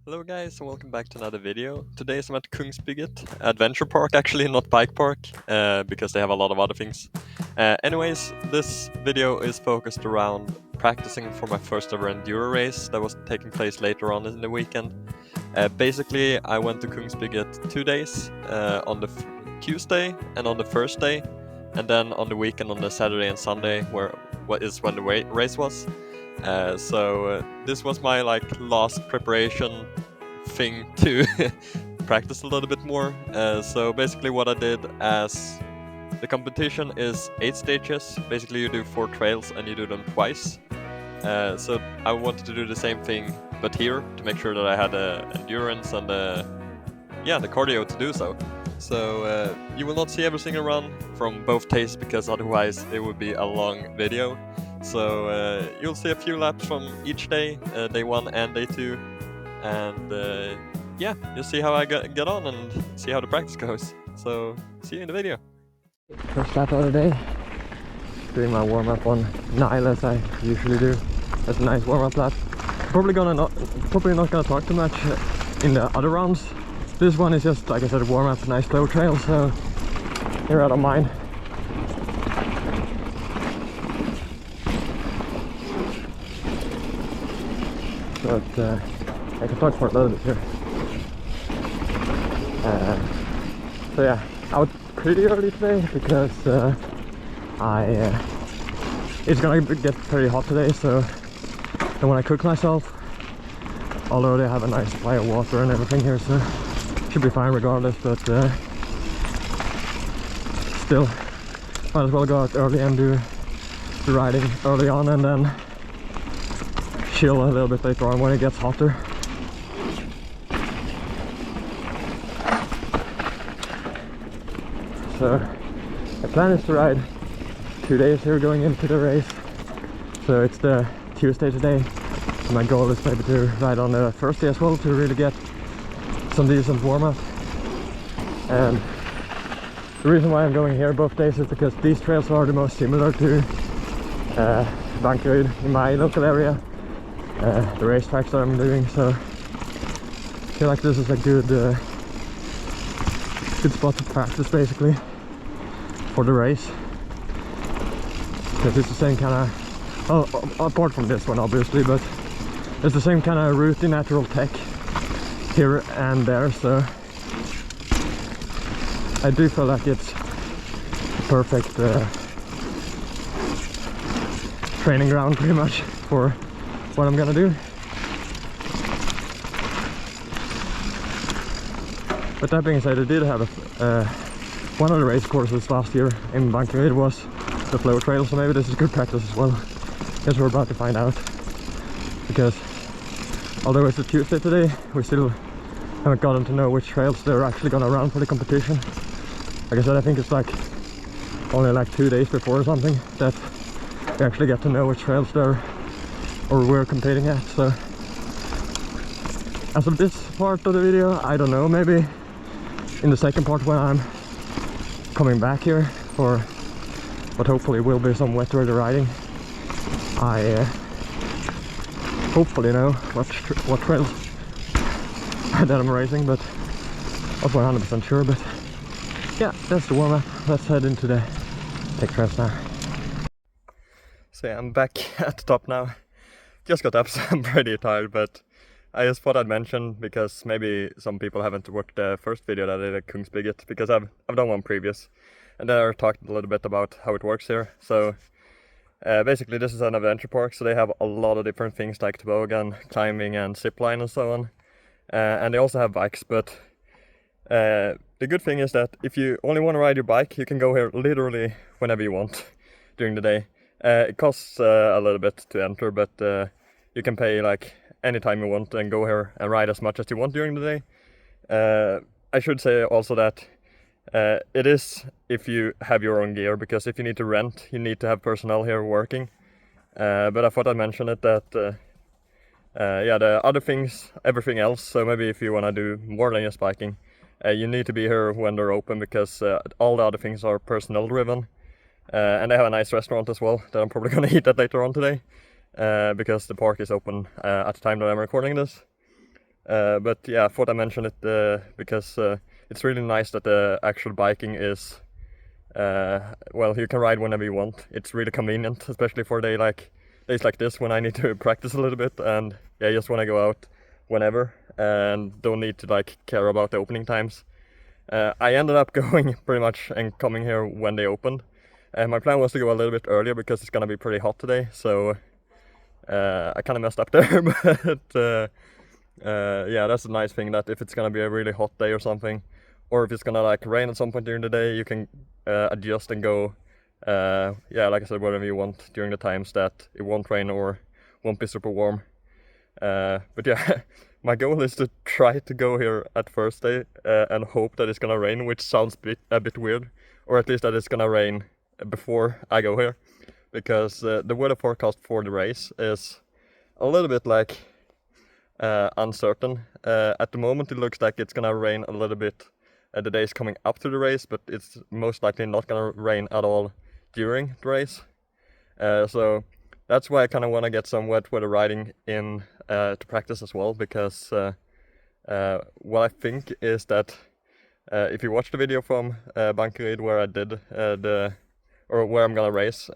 Hello guys and welcome back to another video. Today I'm at Kungsbygget, adventure park actually, not bike park, because they have a lot of other things. Anyways, this video is focused around practicing for my first ever Enduro race that was taking place later on in the weekend. Basically, I went to Kungsbygget 2 days, on the Tuesday and on the first day, and then on the weekend on the Saturday and Sunday, when the race was. So this was my last preparation thing to practice a little bit more. So basically what I did, as the competition is 8 stages, basically you do 4 trails and you do them twice. So I wanted to do the same thing but here, to make sure that I had endurance and the cardio to do so. So you will not see every single run from both days, because otherwise it would be a long video. So you'll see a few laps from each day, day 1 and day 2, and you'll see how I get on and see how the practice goes. So see you in the video. First lap of the day, doing my warm-up on Nile as I usually do. That's a nice warm-up lap. Probably not gonna talk too much in the other rounds. This one is just, like I said, a warm-up, nice slow trail, so here I don't mind. But I can talk for a little bit here. So yeah, out pretty early today because it's gonna get very hot today, so I want to cook myself. Although they have a nice supply of water and everything here, so should be fine regardless. But still, might as well go out early and do the riding early on, and then chill a little bit later on when it gets hotter. So the plan is to ride 2 days here going into the race. So it's the Tuesday today. My goal is maybe to ride on the Thursday as well, to really get some decent warm-up. And the reason why I'm going here both days is because these trails are the most similar to Bankeryd in my local area, the racetracks that I'm doing. So I feel like this is a good spot to practice basically for the race, because it's the same kind of, apart from this one obviously, but it's the same kind of route in natural tech here and there. So I do feel like it's perfect training ground pretty much for what I'm gonna do. But that being said, I did have one of the race courses last year in Bankeryd was the flow trail, so maybe this is good practice as well. Guess we're about to find out, because although it's a Tuesday today, we still haven't gotten to know which trails they're actually gonna run for the competition. Like I said, I think it's only 2 days before or something that we actually get to know which trails we're competing at. So as of this part of the video, I don't know, maybe in the second part when I'm coming back here for what hopefully will be some wet weather riding, I hopefully know what trails that I'm racing, but not 100% sure. But yeah, that's the warm-up. Let's head into the tech trails now. So yeah, I'm back at the top now. Just got up, so I'm pretty tired, but I just thought I'd mention, because maybe some people haven't watched the first video that I did at Kungsbygget, because I've done one previous, and then I talked a little bit about how it works here. So basically this is an adventure park, so they have a lot of different things like toboggan, climbing and zipline and so on. And they also have bikes, but the good thing is that if you only want to ride your bike, you can go here literally whenever you want during the day. It costs a little bit to enter, but you can pay anytime you want and go here and ride as much as you want during the day. I should say also that it is if you have your own gear, because if you need to rent, you need to have personnel here working. But I thought I'd mention it, that the other things, everything else, so maybe if you want to do more than just biking, you need to be here when they're open, because all the other things are personnel driven. And they have a nice restaurant as well that I'm probably going to eat at later on today, because the park is open at the time that I'm recording this. But yeah, I thought I mentioned it because it's really nice that the actual biking is, well, you can ride whenever you want. It's really convenient, especially for days like this when I need to practice a little bit, and yeah, I just want to go out whenever and don't need to like care about the opening times. I ended up going pretty much and coming here when they opened. My plan was to go a little bit earlier because it's gonna be pretty hot today, so I kind of messed up there. But yeah, that's a nice thing, that if it's gonna be a really hot day or something, or if it's gonna like rain at some point during the day, you can adjust and go, yeah, like I said, whatever you want during the times that it won't rain or won't be super warm. But yeah, my goal is to try to go here at first day and hope that it's gonna rain, which sounds a bit weird, or at least that it's gonna rain before I go here, because the weather forecast for the race is a little bit like uncertain. At the moment it looks like it's gonna rain a little bit the days coming up to the race, but it's most likely not gonna rain at all during the race. So that's why I kind of want to get some wet weather riding in to practice as well, because what I think is that if you watch the video from Bankerid where I did where I'm gonna race,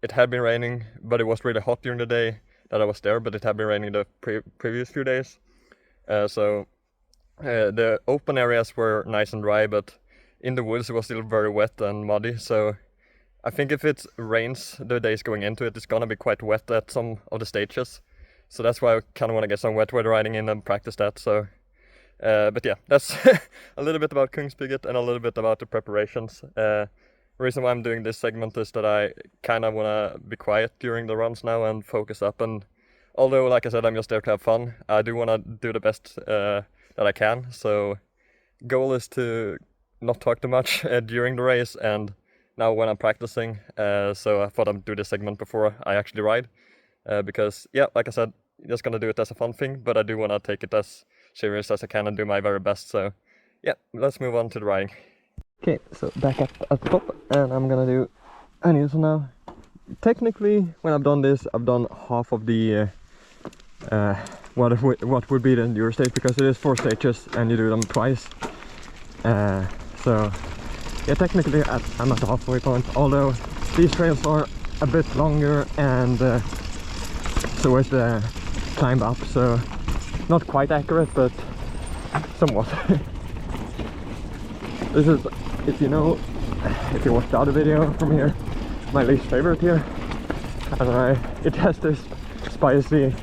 it had been raining, but it was really hot during the day that I was there, but it had been raining the previous few days. So the open areas were nice and dry, but in the woods it was still very wet and muddy. So I think if it rains the days going into it, it's gonna be quite wet at some of the stages. So that's why I kind of want to get some wet weather riding in and practice that. So, but yeah, that's a little bit about Kungsbygget and a little bit about the preparations. The reason why I'm doing this segment is that I kind of want to be quiet during the runs now and focus up. And although, like I said, I'm just there to have fun, I do want to do the best that I can. So goal is to not talk too much during the race and now when I'm practicing. So I thought I'd do this segment before I actually ride. Because, yeah, like I said, just gonna do it as a fun thing, but I do want to take it as serious as I can and do my very best. So, yeah, let's move on to the riding. Okay, so back up at the top, and I'm gonna do a Nilsson now. Technically, when I've done this, I've done half of the what would be the Enduro stage, because it is 4 stages and you do them twice. So yeah, technically I'm at the halfway point, although these trails are a bit longer and so is the climb up, so not quite accurate, but somewhat. This is, if you watched the other video from here, my least favorite here. And it has this spicy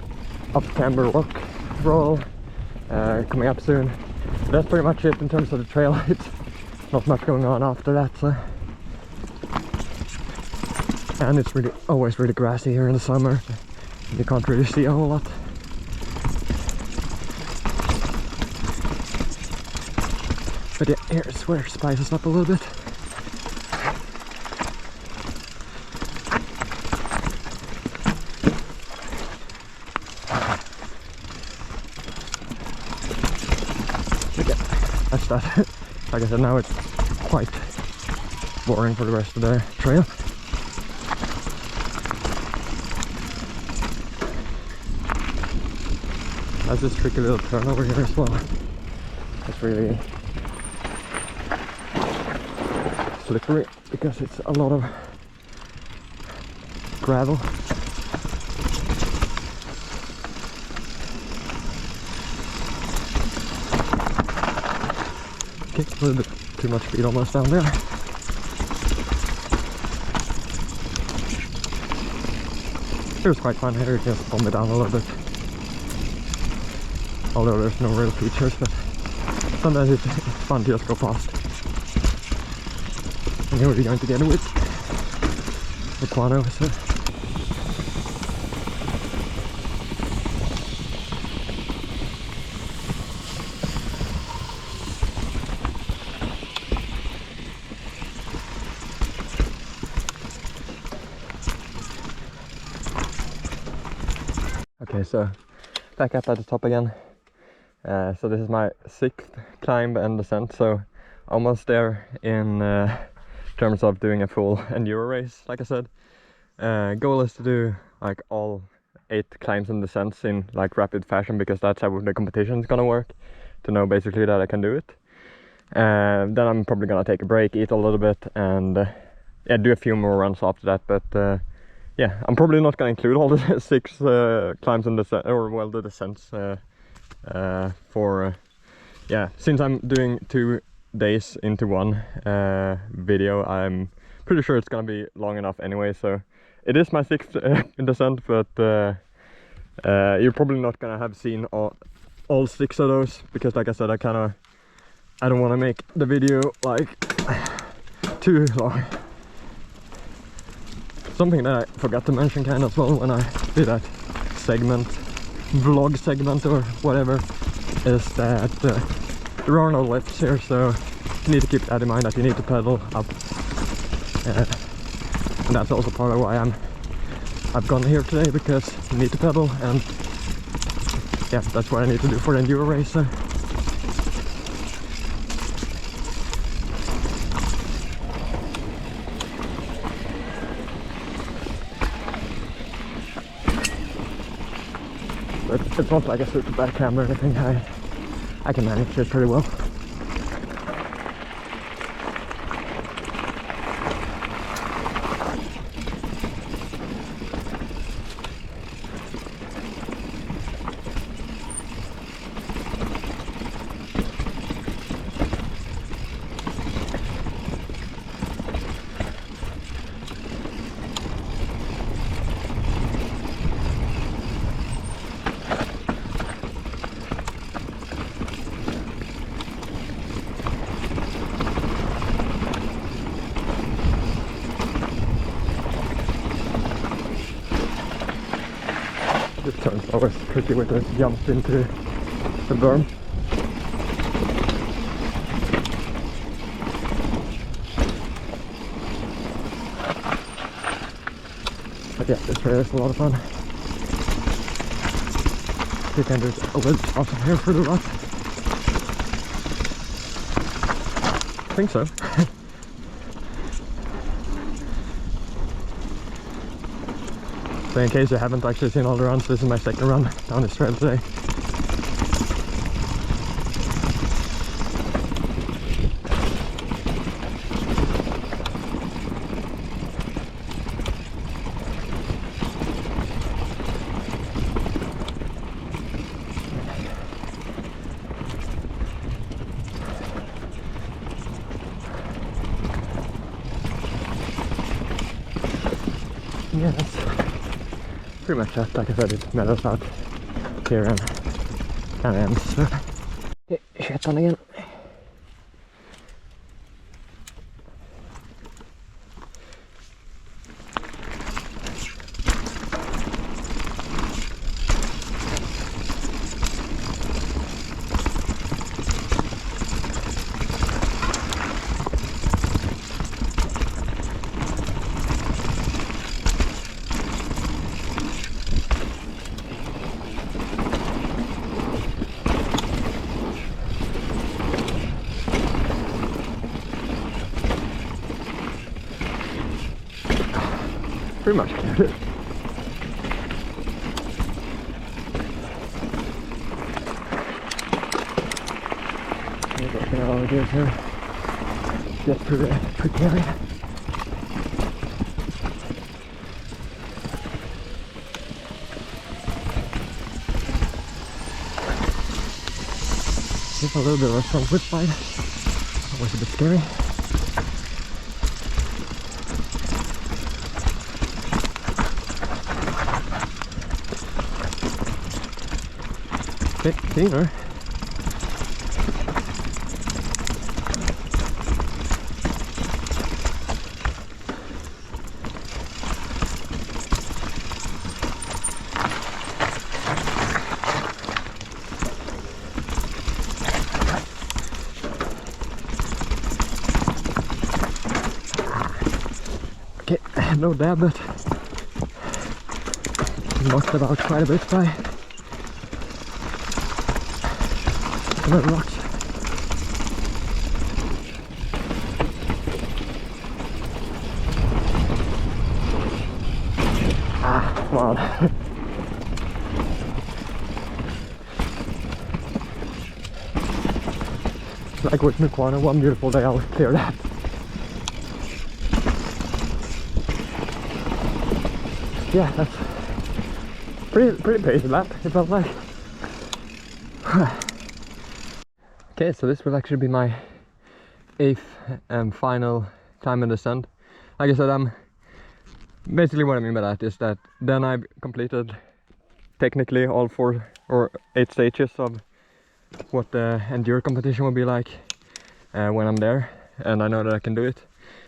up-camber rock roll coming up soon. That's pretty much it in terms of the trail. It's not much going on after that, so. And it's always really grassy here in the summer. You can't really see a whole lot. But yeah, here's where it spices up a little bit. Okay, that's that. Like I said, now it's quite boring for the rest of the trail. Has this tricky little turn over here as well. It's really slippery because it's a lot of gravel. Okay, a little bit too much speed almost down there. It was quite fun here, just calm it down a little bit. Although there's no real features, but sometimes it's fun to just go fast. And here we're going together with Mukwano, so. Okay, so back up at the top again. So this is my 6th climb and descent, so almost there in terms of doing a full Enduro race, like I said. Goal is to do like all 8 climbs and descents in like rapid fashion, because that's how the competition is gonna work, to know basically that I can do it. And then I'm probably gonna take a break, eat a little bit, and yeah, do a few more runs after that. But yeah, I'm probably not gonna include all the 6 climbs and descents, or well, the descents, yeah, since I'm doing 2 days into one video, I'm pretty sure it's gonna be long enough anyway. So it is my 6th descent, but you're probably not gonna have seen all 6 of those, because like I said, I don't want to make the video like too long. Something that I forgot to mention kind of as well when I did that segment, vlog segment or whatever, is that there are no lifts here, so you need to keep that in mind, that you need to pedal up. And that's also part of why I've gone here today, because you need to pedal, and yeah, that's what I need to do for the Enduro race. So. But it's not like a super bad camera or anything. I can manage it pretty well. This turn's always tricky with the jump into the berm. But yeah, this trail is a lot of fun. You can do a little awesome here for the rut. I think so. So in case you haven't actually seen all the runs, this is my 2nd run down this trail today. Yeah, that's pretty much that. Like I said, it mellows out here and kind of ends. So. Okay, shit on again. Pretty much cleared it. Looking at all the gears here. Just pretty area. Just a little bit of a front whip slide. Always a bit scary. Okay, cleaner. Okay, no dab, but knocked about quite a bit by the rocks. Ah, come on. like with Mukwano, one beautiful day I'll clear that. Yeah, that's pretty pacey lap, it felt like. Okay, so this will actually be my 8th and final time in descent. Like I said, basically what I mean by that is that then I've completed technically all 4 or 8 stages of what the Enduro competition will be like when I'm there, and I know that I can do it.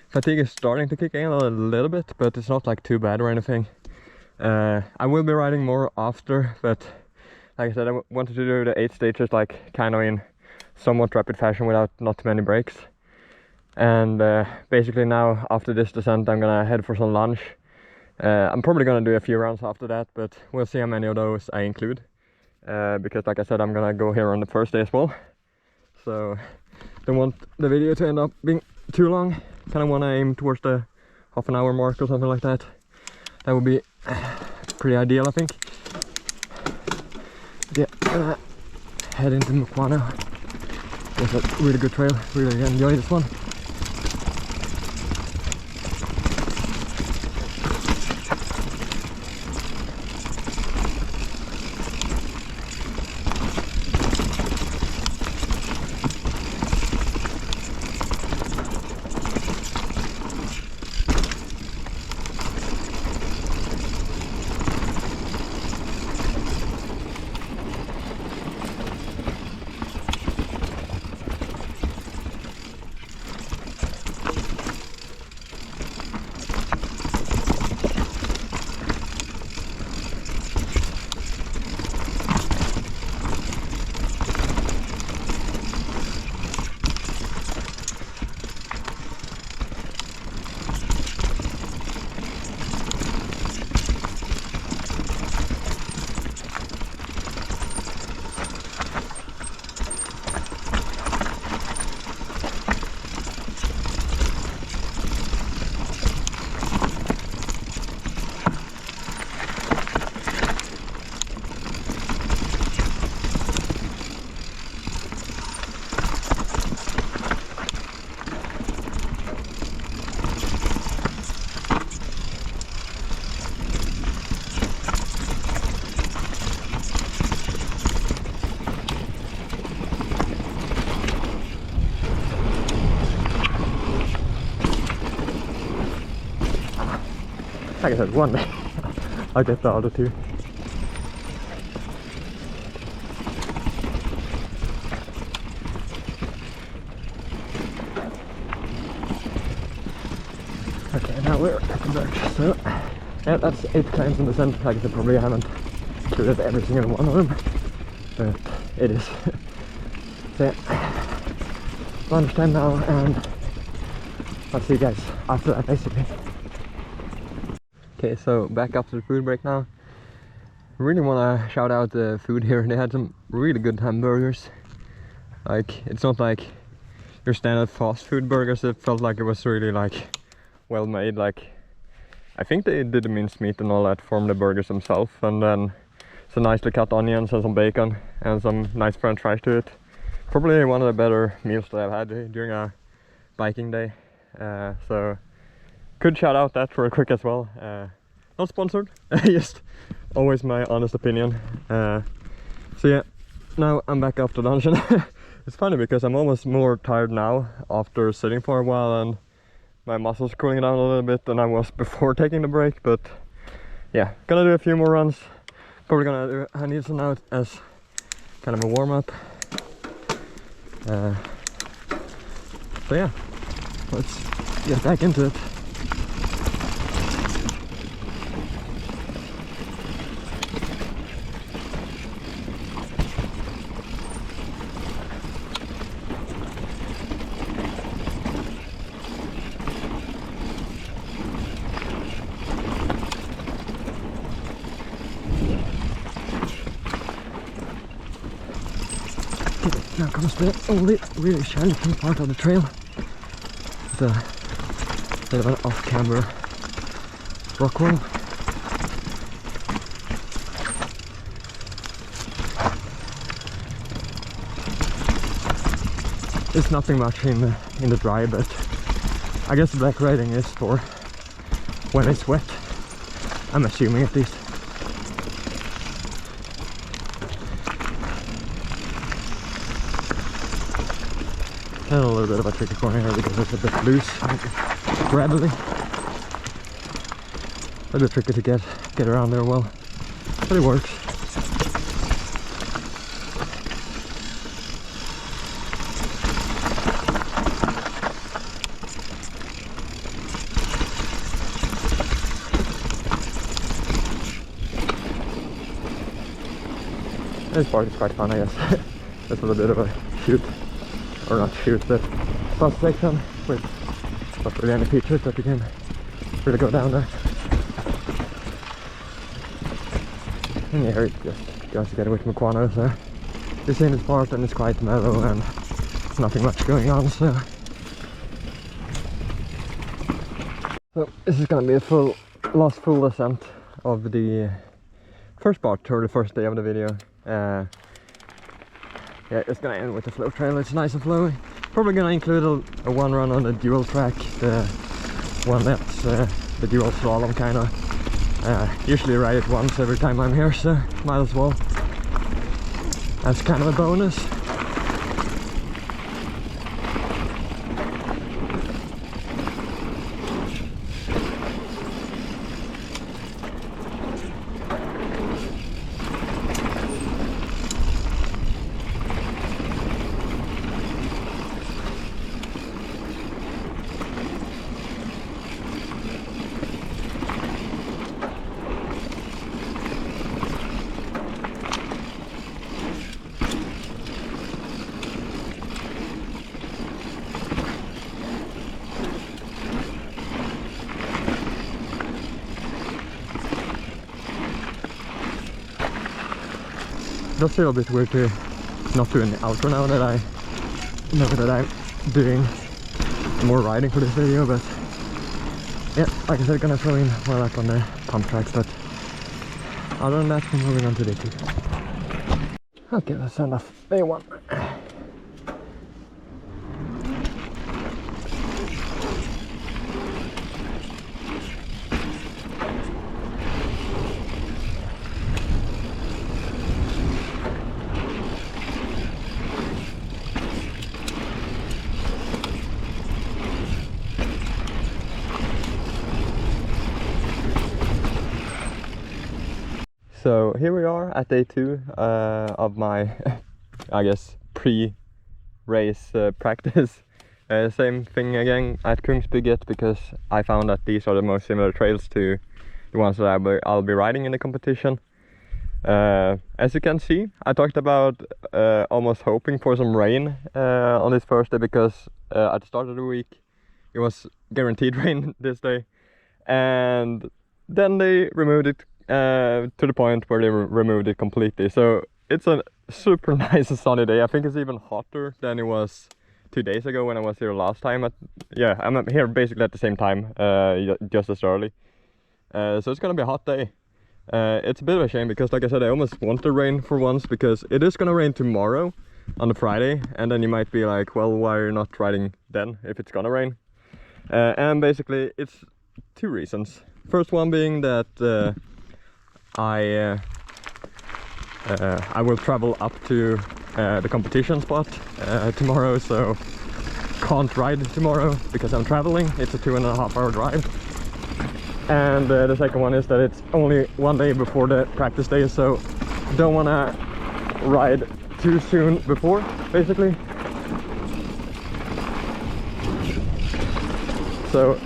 Fatigue is starting to kick in a little bit, but it's not like too bad or anything. I will be riding more after, but like I said, I wanted to do the 8 stages like kind of in somewhat rapid fashion without not too many breaks. And basically now after this descent I'm gonna head for some lunch. I'm probably gonna do a few rounds after that, but we'll see how many of those I include. Because like I said, I'm gonna go here on the first day as well. So don't want the video to end up being too long. Kind of want to aim towards the half an hour mark or something like that. That would be pretty ideal, I think. Yeah, gonna head into Mukwano. It's a really good trail, really enjoy this one. Like I said, one day I'll get the other 2. Okay, now we're at the verge. So yeah, that's 8 climbs in the descent. Like I said, probably I haven't included every single one of them, but it is. So yeah, lunchtime now, and I'll see you guys after that basically. Okay, so back after the food break now. Really want to shout out the food here. They had some really good hamburgers. Like, it's not like your standard fast food burgers. It felt like it was really like well made. Like, I think they did the minced meat and all that from the burgers themselves, and then some nicely cut onions and some bacon and some nice french fries to it. Probably one of the better meals that I've had during a biking day. So could shout out that real quick as well. Not sponsored, just always my honest opinion. So yeah, now I'm back after lunch, and it's funny because I'm almost more tired now after sitting for a while, and my muscles cooling down a little bit than I was before taking the break. But yeah, gonna do a few more runs. Probably gonna do Herr Nilsson out as kind of a warm-up. So yeah, let's get back into it. Now comes the only really challenging part of the trail. The bit of an off-camber rock wall. it's nothing much in the dry, but I guess the black rating is for when it's wet. I'm assuming at least. And a little bit of a tricky corner here because it's a bit loose, gravelly. A bit tricky to get around there well, but it works. This part is quite fun, I guess. It's a little bit of a shoot, or not shoot, but bus section with not really any features that you can really go down there. And here it just goes together with Mukwano, so this in this part and it's quite mellow and nothing much going on, so this is gonna be a last full ascent of the first part, or the first day of the video. Yeah, it's gonna end with the flow trail. It's nice and flowy. Probably gonna include a one run on the dual track, the one that's the dual slalom kind of. Usually ride it once every time I'm here, so might as well. That's kind of a bonus. It does feel a bit weird to not do an outro now that I know that I'm doing more riding for this video, but yeah, like I said, gonna throw in one lap on the pump tracks, but other than that, we're moving on to day 2. Okay, let's send off day 1. So here we are at day 2 of my, I guess, pre-race practice. Same thing again at Kungsbygget, because I found that these are the most similar trails to the ones that I'll be riding in the competition. As you can see, I talked about almost hoping for some rain on this first day, because at the start of the week it was guaranteed rain this day, and then they removed it to the point where they removed it completely. So it's a super nice and sunny day. I think it's even hotter than it was 2 days ago when I was here last time. Yeah, I'm here basically at the same time, just as early. So it's gonna be a hot day. It's a bit of a shame because, like I said, I almost want the rain for once, because it is gonna rain tomorrow on the Friday, and then you might be like, well, why are you not riding then if it's gonna rain? And basically it's 2 reasons. First one being that I will travel up to the competition spot tomorrow, so can't ride tomorrow because I'm traveling. It's a 2.5 hour drive. And the second one is that it's only 1 day before the practice day, so don't want to ride too soon before, basically. So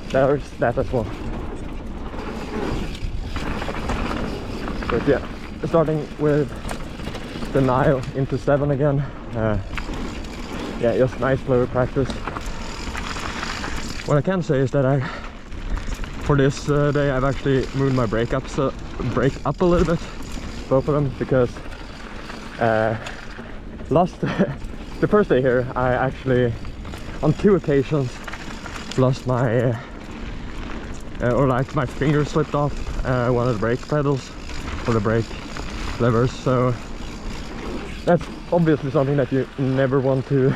there's that as well. But yeah, starting with the Nile into 7 again. Yeah, just nice flow practice. What I can say is that for this day I've actually moved my brake up a little bit, both of them, because the first day here I actually on 2 occasions lost my my finger slipped off one of the brake pedals, or the brake levers, so that's obviously something that you never want to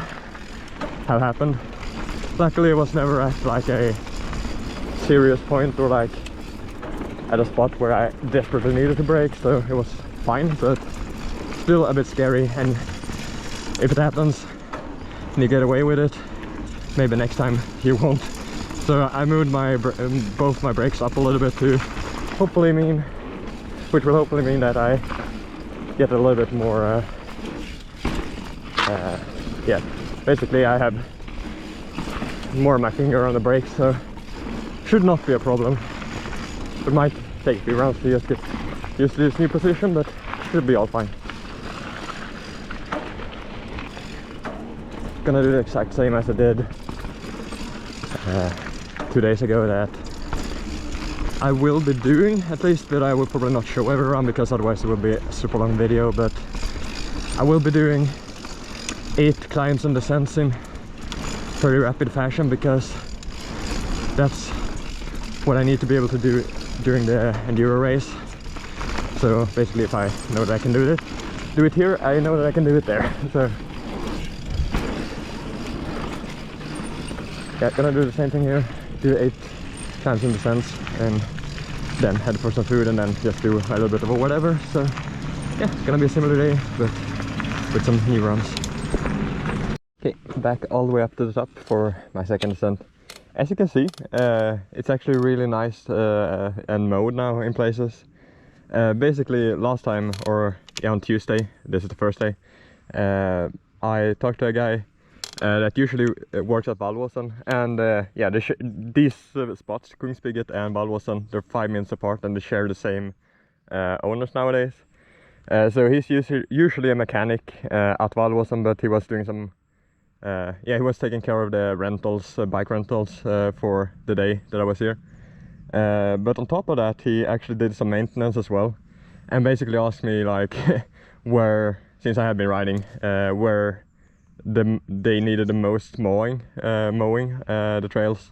have happened. Luckily it was never at like a serious point or like at a spot where I desperately needed to brake, so it was fine, but still a bit scary. And if it happens and you get away with it, maybe next time you won't. So I moved my both my brakes up a little bit to hopefully mean, which will hopefully mean that I get a little bit more yeah, basically I have more of my finger on the brake, so should not be a problem. It might take a few rounds to just get used to this new position, but should be all fine. Gonna do the exact same as I did 2 days ago, that I will be doing at least, but I will probably not show every run because otherwise it will be a super long video. But I will be doing 8 climbs and descents in very rapid fashion, because that's what I need to be able to do during the Enduro race. So basically, if I know that I can do it here, I know that I can do it there. So yeah, gonna do the same thing here, do 8 climbs and descents, and then head for some food, and then just do a little bit of a whatever. So yeah, it's gonna be a similar day, but with some new runs. Okay, back all the way up to the top for my second descent. As you can see, it's actually really nice and mowed now in places. Basically last time, or yeah, on Tuesday, this is the first day, I talked to a guy that usually works at Valåsen, and yeah, these spots, Kungsbygget and Valåsen, they're 5 minutes apart and they share the same owners nowadays. So he's usually a mechanic at Valåsen, but he was doing some yeah, he was taking care of the rentals, bike rentals, for the day that I was here. But on top of that, he actually did some maintenance as well, and basically asked me like where, since I had been riding, where they needed the most mowing the trails.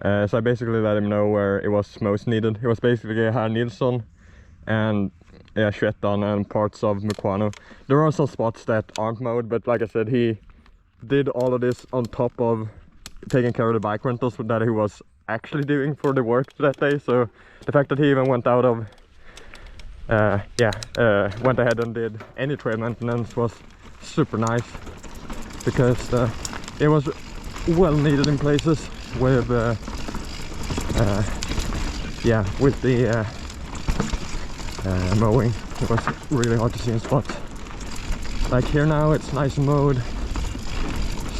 So I basically let him know where it was most needed. It was basically Herr Nilsson and Shetland and parts of Mukwano. There are some spots that aren't mowed, but like I said, he did all of this on top of taking care of the bike rentals that he was actually doing for the work that day. So the fact that he even went out of went ahead and did any trail maintenance was super nice, because it was well needed in places with yeah, with the mowing. It was really hard to see in spots. Like here now, it's nice and mowed,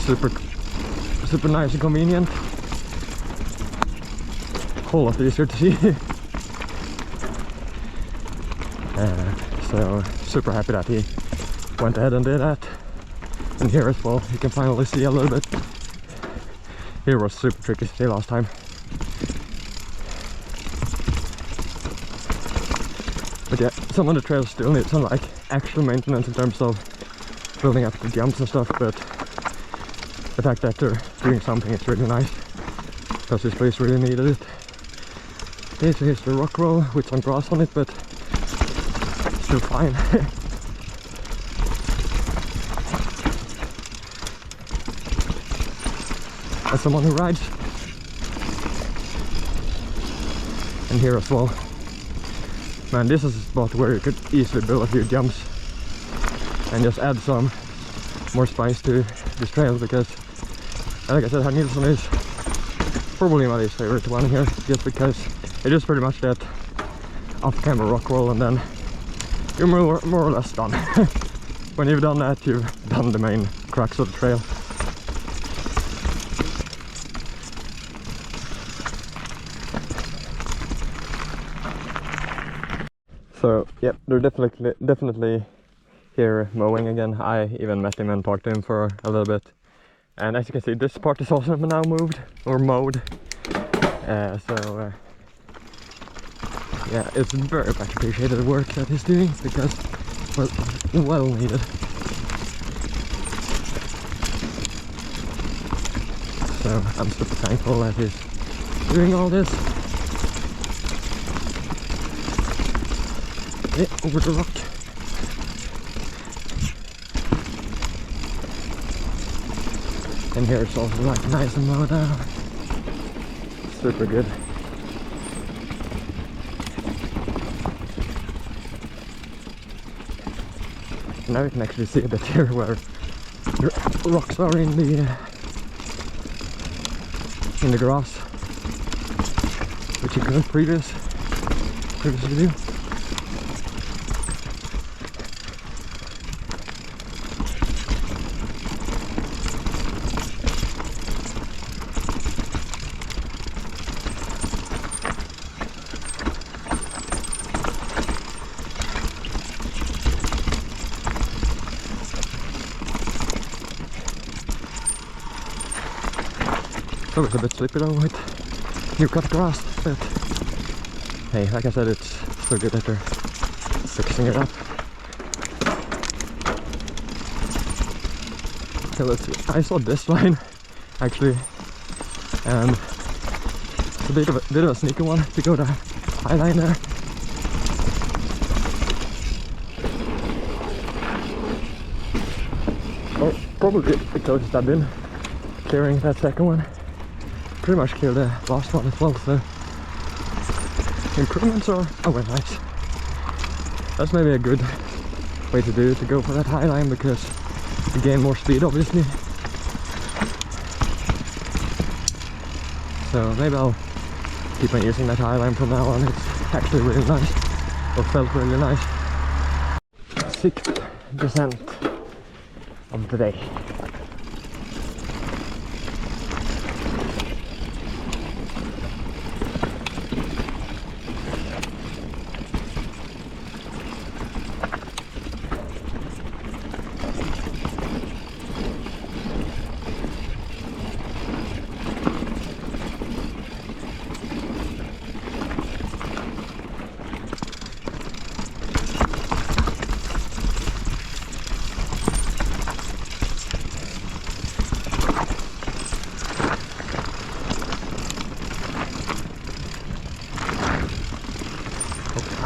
super nice and convenient. Whole lot easier to see. So super happy that he went ahead and did that. And here as well, you can finally see a little bit. Here was super tricky to see last time. But yeah, some of the trails still need some like actual maintenance in terms of building up the jumps and stuff, but the fact that they're doing something is really nice, because this place really needed it. This is the rock roll with some grass on it, but still fine. As someone who rides. And here as well. Man, this is a spot where you could easily build a few jumps and just add some more spice to this trail, because like I said, Herr Nilsson is probably my least favorite one here, just because it is pretty much that off-camera rock roll and then you're more or less done. When you've done that, you've done the main crux of the trail. So yep, they're definitely here mowing again. I even met him and talked to him for a little bit. And as you can see, this part is also now moved or mowed. Yeah, it's very much appreciated work that he's doing, because well needed. So I'm super thankful that he's doing all this. Yeah, over the rock. And here it's also like nice and low down. Super good. Now you can actually see a bit here where the rocks are in the grass, which you couldn't previously do. So it's a bit slippery though with new cut grass, but hey, like I said, it's still good that they're fixing it up. So let's see. I saw this line actually, and it's a bit of a sneaky one to go to high line there. Or probably the closest I've been clearing that second one. Pretty much cleared the last one as well, so improvements are well nice. That's maybe a good way to do it, to go for that high line, because you gain more speed obviously. So maybe I'll keep on using that high line from now on. It's actually really nice, or felt really nice. 6th descent of the day.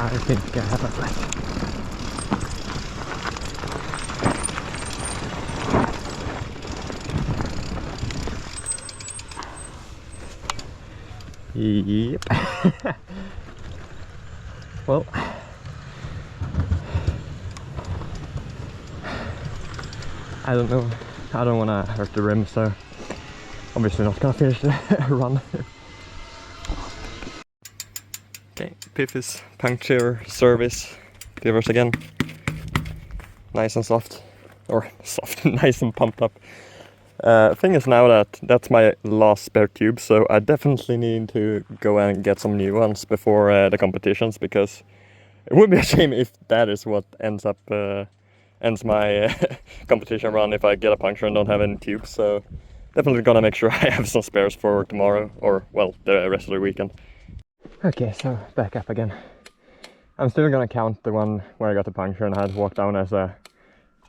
I think I have a flat. Yep. Well, I don't know. I don't want to hurt the rim, so obviously not gonna finish the run. Okay, Piffy's puncture service. Give us again. Nice and soft. Or soft, nice and pumped up. Thing is now that that's my last spare tube, so I definitely need to go and get some new ones before the competitions, because it would be a shame if that is what ends my competition run, if I get a puncture and don't have any tubes. So definitely gonna make sure I have some spares for tomorrow, or well, the rest of the weekend. Okay, so back up again. I'm still gonna count the one where I got the puncture and I had to walk down as a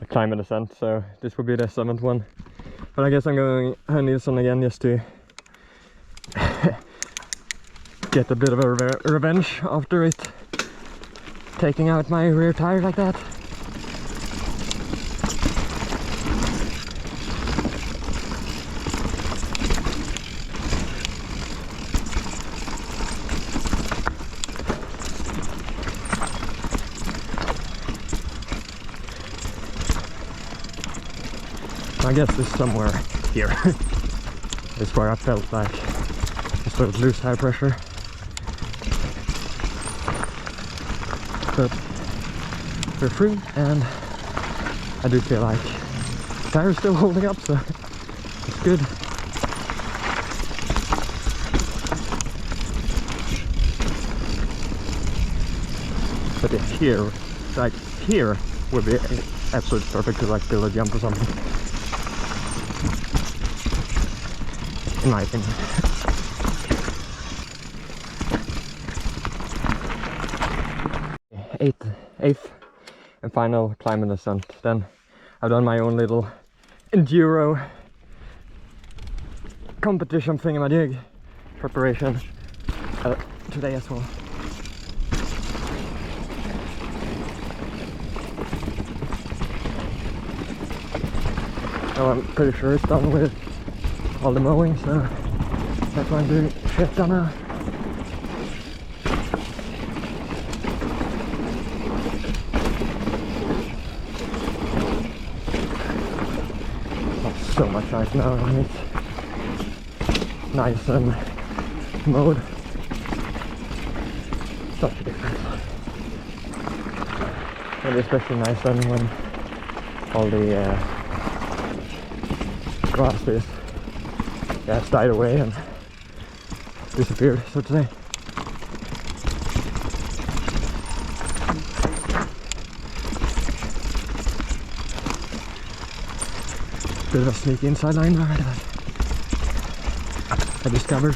climb and descent, so this will be the 7th one. But I guess I'm going Herr Nilsson again, just to get a bit of a revenge after it taking out my rear tire like that. I guess it's somewhere here. It's where I felt like I started to lose high pressure. But we're free, and I do feel like the tire is still holding up, so it's good. But yeah, here, like here, would be absolutely perfect to like build a jump or something. In my opinion. Eighth and final climb and descent. Then I've done my own little enduro competition thingamajig preparation today as well. So I'm pretty sure it's done with all the mowing, so that's why I'm doing shit done now. Not so much nice now, I mean, it's nice and mowed. Such a difference. And especially nice then when all the grass is died away and disappeared, so to say. Bit of a sneaky inside line there that I discovered.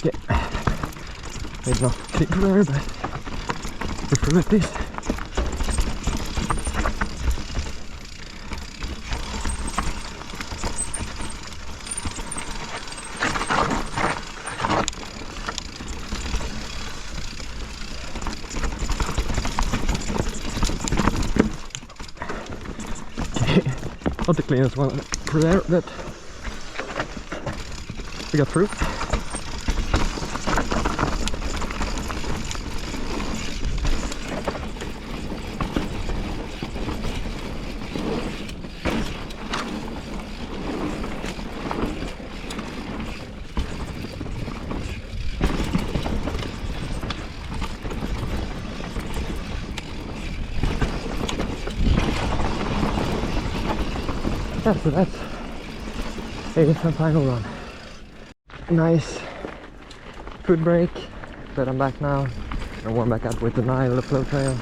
Yeah, maybe not super rare, but for fun at least. Not the cleanest one for there, but we got through. Yeah, so that's it, my final run. Nice food break, but I'm back now. I warm back up with the Nile, the flow trail.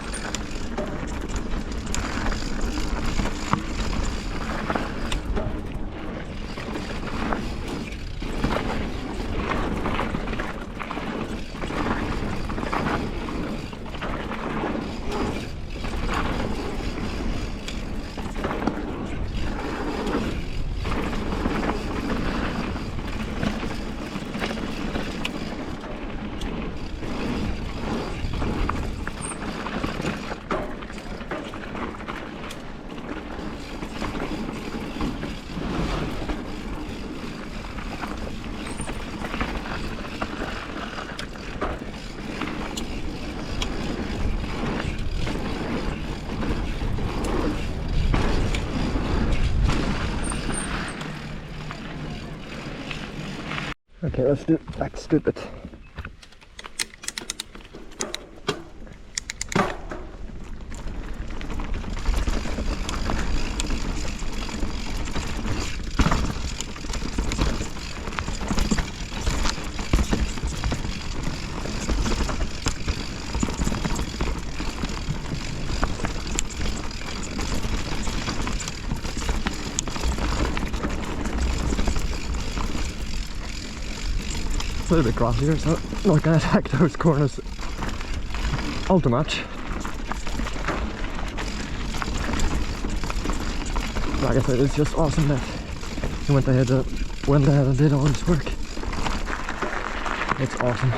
Okay, let's do Dackestupet. A little bit grassier, so not gonna attack those corners all too much. Like I said, it's just awesome that he went ahead and did all this work. It's awesome.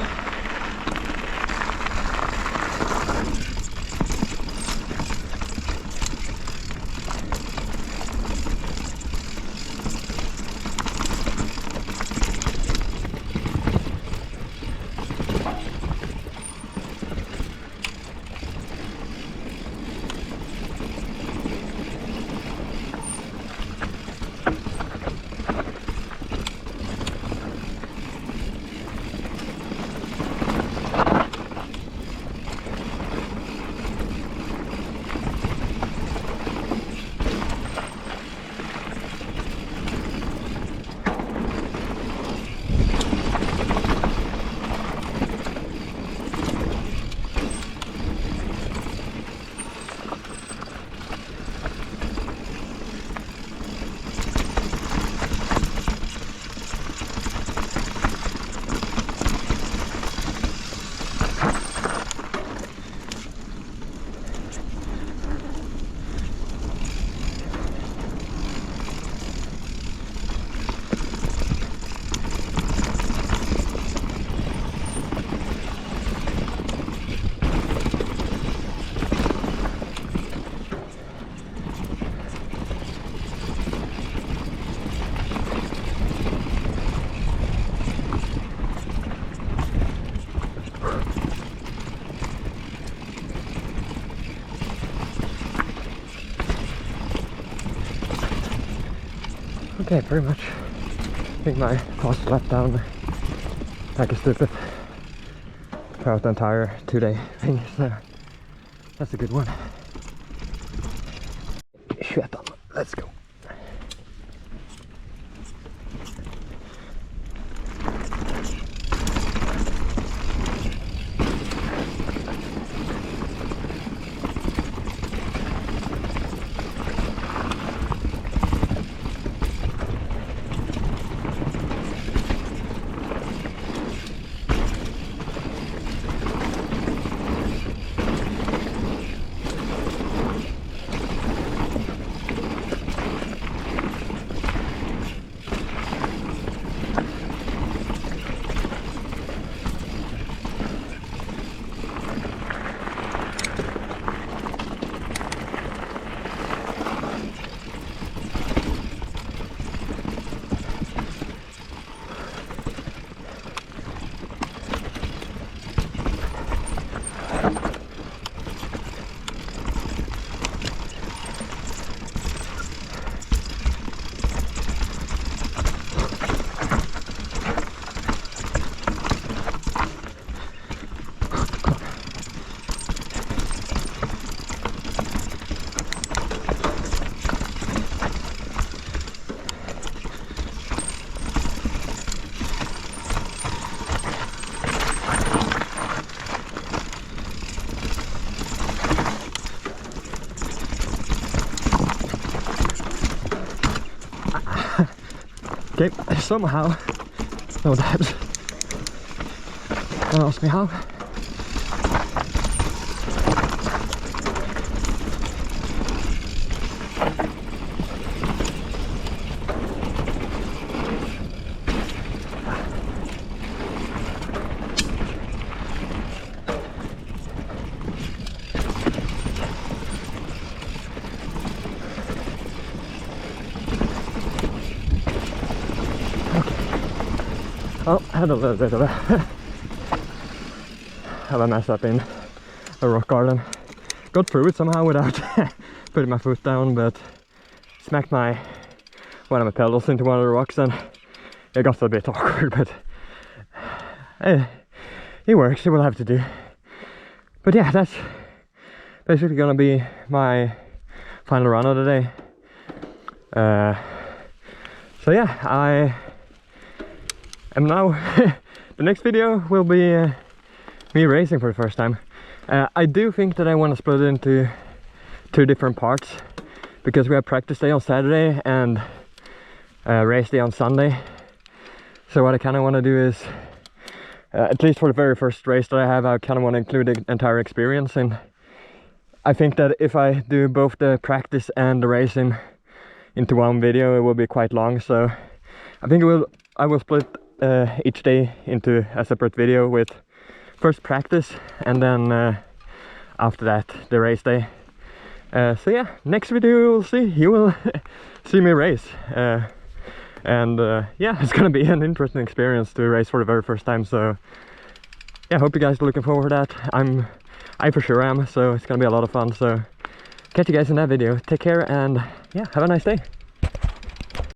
Okay, pretty much. I think my fastest lap down Dackestupet throughout the entire 2-day thing, so that's a good one. Let's go. Okay, somehow, no that, don't ask me how. Oh, I had a little bit of a mess up in a rock garden. Got through it somehow without putting my foot down, but smacked one of my pedals into one of the rocks and it got a bit awkward, but it works, it will have to do. But yeah, that's basically gonna be my final run of the day. So yeah, I am now the next video will be me racing for the first time. I do think that I want to split it into 2 different parts because we have practice day on Saturday and race day on Sunday. So what I kind of want to do is at least for the very first race that I have, I kind of want to include the entire experience, and I think that if I do both the practice and the racing into one video, it will be quite long. So I think I will split each day into a separate video with first practice and then after that the race day. So yeah, next video you will see me race, and yeah, it's gonna be an interesting experience to race for the very first time. So yeah, hope you guys are looking forward to that. I for sure am, so it's gonna be a lot of fun. So catch you guys in that video. Take care and yeah, have a nice day.